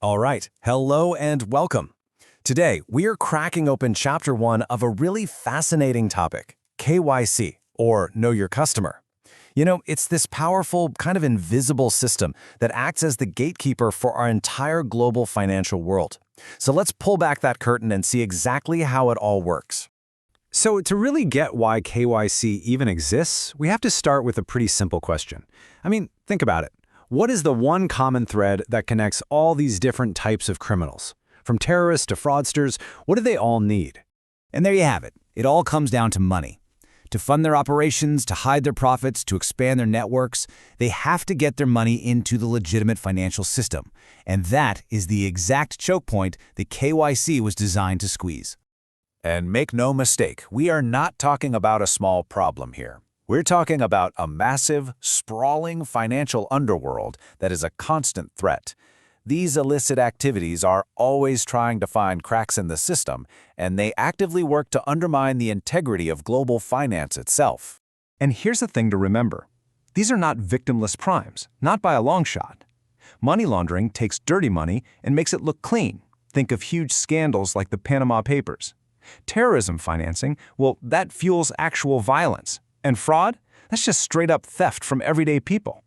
All right, hello and welcome. Today, we are cracking open Chapter 1 of a really fascinating topic, KYC, or Know Your Customer. You know, it's this powerful, kind of invisible system that acts as the gatekeeper for our entire global financial world. So let's pull back that curtain and see exactly how it all works. So to really get why KYC even exists, we have to start with a pretty simple question. Think about it. What is the one common thread that connects all these different types of criminals? From terrorists to fraudsters, what do they all need? And there you have it. It all comes down to money. To fund their operations, to hide their profits, to expand their networks, they have to get their money into the legitimate financial system. And that is the exact choke point that KYC was designed to squeeze. And make no mistake, we are not talking about a small problem here. We're talking about a massive, sprawling financial underworld that is a constant threat. These illicit activities are always trying to find cracks in the system, and they actively work to undermine the integrity of global finance itself. And here's the thing to remember. These are not victimless crimes, not by a long shot. Money laundering takes dirty money and makes it look clean. Think of huge scandals like the Panama Papers. Terrorism financing, well, that fuels actual violence. And fraud? That's just straight-up theft from everyday people.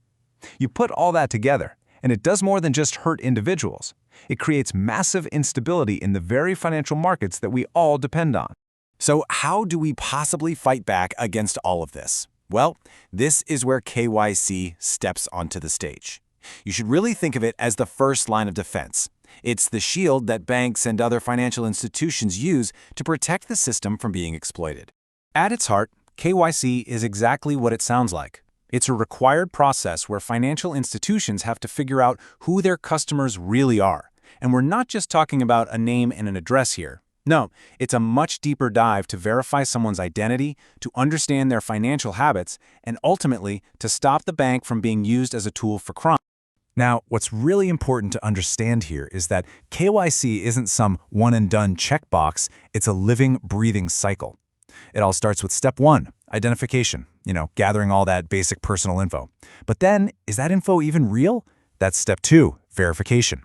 You put all that together, and it does more than just hurt individuals. It creates massive instability in the very financial markets that we all depend on. So how do we possibly fight back against all of this? Well, this is where KYC steps onto the stage. You should really think of it as the first line of defense. It's the shield that banks and other financial institutions use to protect the system from being exploited. At its heart, KYC is exactly what it sounds like. It's a required process where financial institutions have to figure out who their customers really are. And we're not just talking about a name and an address here. No, it's a much deeper dive to verify someone's identity, to understand their financial habits, and ultimately to stop the bank from being used as a tool for crime. Now, what's really important to understand here is that KYC isn't some one-and-done checkbox, it's a living, breathing cycle. It all starts with step 1, identification, gathering all that basic personal info. But then, is that info even real? That's step 2, verification.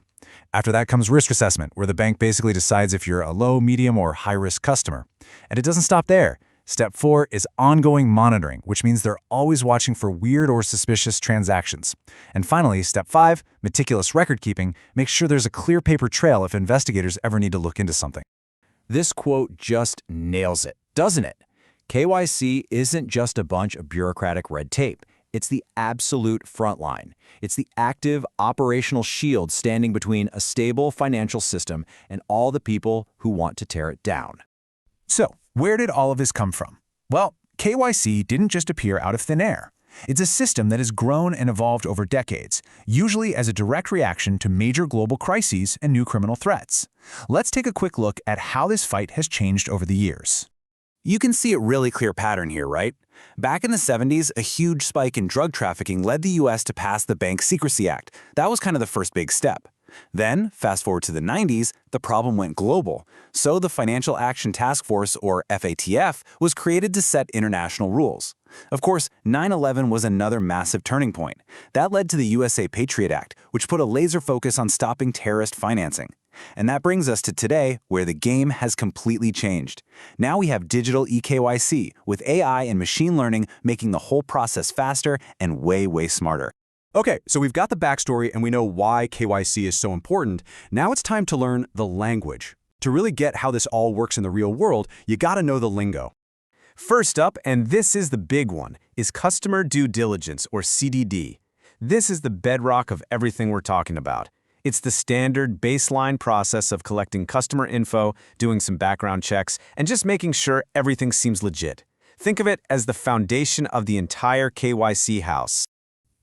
After that comes risk assessment, where the bank basically decides if you're a low, medium, or high-risk customer. And it doesn't stop there. Step 4 is ongoing monitoring, which means they're always watching for weird or suspicious transactions. And finally, step 5, meticulous record-keeping, makes sure there's a clear paper trail if investigators ever need to look into something. This quote just nails it, doesn't it? KYC isn't just a bunch of bureaucratic red tape. It's the absolute front line. It's the active operational shield standing between a stable financial system and all the people who want to tear it down. So, where did all of this come from? Well, KYC didn't just appear out of thin air. It's a system that has grown and evolved over decades, usually as a direct reaction to major global crises and new criminal threats. Let's take a quick look at how this fight has changed over the years. You can see a really clear pattern here, right? Back in the 70s, a huge spike in drug trafficking led the US to pass the Bank Secrecy Act. That was kind of the first big step. Then, fast forward to the 90s, the problem went global. So the Financial Action Task Force, or FATF, was created to set international rules. Of course, 9/11 was another massive turning point. That led to the USA PATRIOT Act, which put a laser focus on stopping terrorist financing. And that brings us to today, where the game has completely changed. Now we have digital e-KYC, with AI and machine learning making the whole process faster and way, way smarter. Okay, so we've got the backstory and we know why KYC is so important. Now it's time to learn the language. To really get how this all works in the real world, you gotta know the lingo. First up, and this is the big one, is customer due diligence, or CDD. This is the bedrock of everything we're talking about. It's the standard baseline process of collecting customer info, doing some background checks, and just making sure everything seems legit. Think of it as the foundation of the entire KYC house.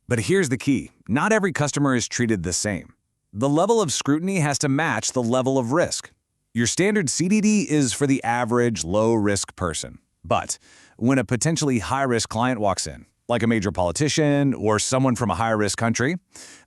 But here's the key. Not every customer is treated the same. The level of scrutiny has to match the level of risk. Your standard CDD is for the average low-risk person. But when a potentially high-risk client walks in, like a major politician or someone from a high-risk country,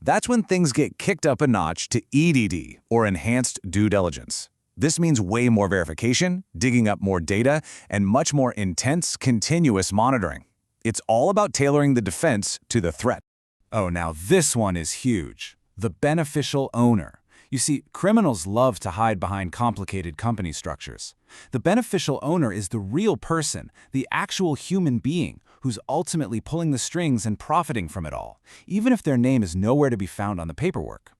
that's when things get kicked up a notch to EDD, or enhanced due diligence. This means way more verification, digging up more data, and much more intense, continuous monitoring. It's all about tailoring the defense to the threat. Oh, now this one is huge. The beneficial owner. You see, criminals love to hide behind complicated company structures. The beneficial owner is the real person, the actual human being, who's ultimately pulling the strings and profiting from it all, even if their name is nowhere to be found on the paperwork.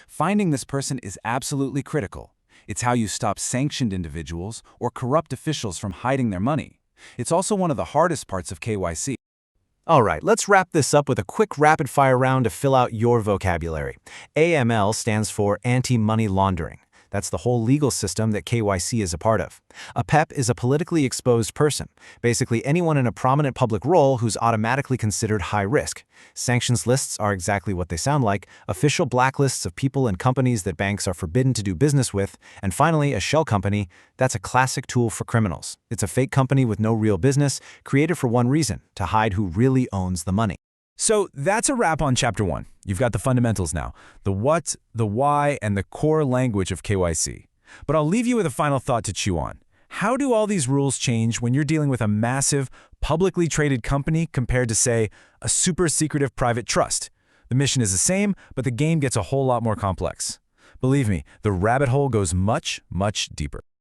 Finding this person is absolutely critical. It's how you stop sanctioned individuals or corrupt officials from hiding their money. It's also one of the hardest parts of KYC. All right, let's wrap this up with a quick rapid-fire round to fill out your vocabulary. AML stands for anti-money laundering. That's the whole legal system that KYC is a part of. A PEP is a politically exposed person, basically anyone in a prominent public role who's automatically considered high risk. Sanctions lists are exactly what they sound like, official blacklists of people and companies that banks are forbidden to do business with. And finally, a shell company, that's a classic tool for criminals. It's a fake company with no real business, created for one reason, to hide who really owns the money. So that's a wrap on Chapter 1. You've got the fundamentals now, the what, the why, and the core language of KYC. But I'll leave you with a final thought to chew on. How do all these rules change when you're dealing with a massive, publicly traded company compared to, say, a super secretive private trust? The mission is the same, but the game gets a whole lot more complex. Believe me, the rabbit hole goes much, much deeper.